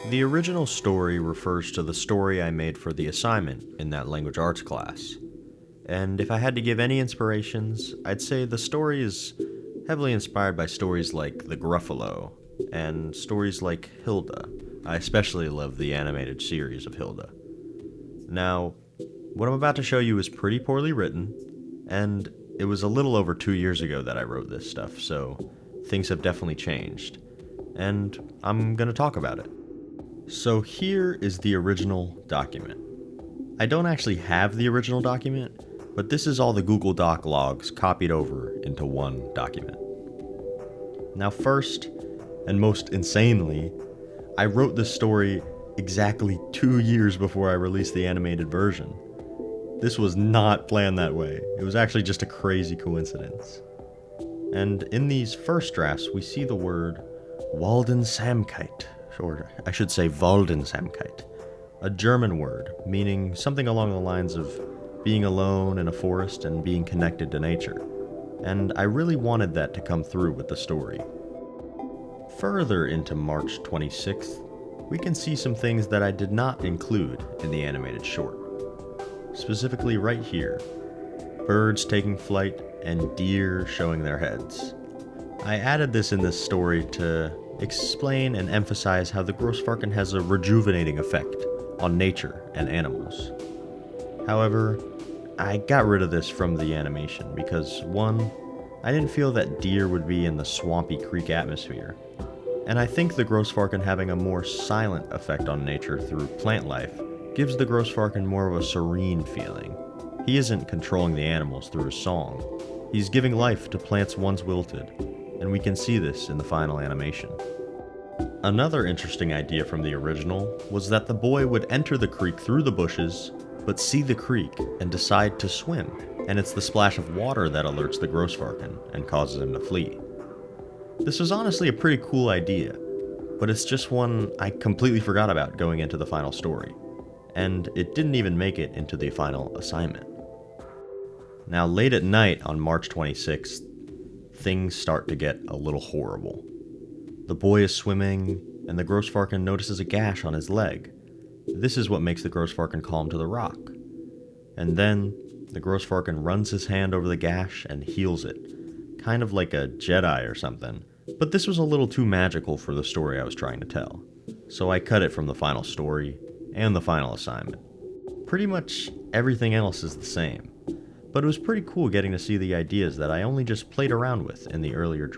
The original story refers to the story I made for the assignment in that language arts class. And if I had to give any inspirations, I'd say the story is heavily inspired by stories like The Gruffalo and stories like Hilda. I especially love the animated series of Hilda. Now, what I'm about to show you is pretty poorly written, and it was a little over 2 years ago that I wrote this stuff, so things have definitely changed. And I'm gonna talk about it. So here is the original document. I don't actually have the original document, but this is all the Google Doc logs copied over into one document. Now first, and most insanely, I wrote this story exactly 2 years before I released the animated version. This was not planned that way. It was actually just a crazy coincidence. And in these first drafts, we see the word Waldensamkeit, or I should say Waldensamkeit, a German word meaning something along the lines of being alone in a forest and being connected to nature. And I really wanted that to come through with the story. Further into March 26th, we can see some things that I did not include in the animated short. Specifically right here, birds taking flight and deer showing their heads. I added this in this story to explain and emphasize how the Grossfarken has a rejuvenating effect on nature and animals. However, I got rid of this from the animation because, one, I didn't feel that deer would be in the swampy creek atmosphere, and I think the Grossfarken having a more silent effect on nature through plant life gives the Grossfarken more of a serene feeling. He isn't controlling the animals through his song, he's giving life to plants once wilted, and we can see this in the final animation. Another interesting idea from the original was that the boy would enter the creek through the bushes, but see the creek and decide to swim, and it's the splash of water that alerts the Grossfarken and causes him to flee. This was honestly a pretty cool idea, but it's just one I completely forgot about going into the final story, and it didn't even make it into the final assignment. Now, late at night on March 26th, things start to get a little horrible. The boy is swimming, and the Grossfarken notices a gash on his leg. This is what makes the Grossfarken call him to the rock. And then, the Grossfarken runs his hand over the gash and heals it, kind of like a Jedi or something. But this was a little too magical for the story I was trying to tell, so I cut it from the final story and the final assignment. Pretty much everything else is the same, but it was pretty cool getting to see the ideas that I only just played around with in the earlier drafts.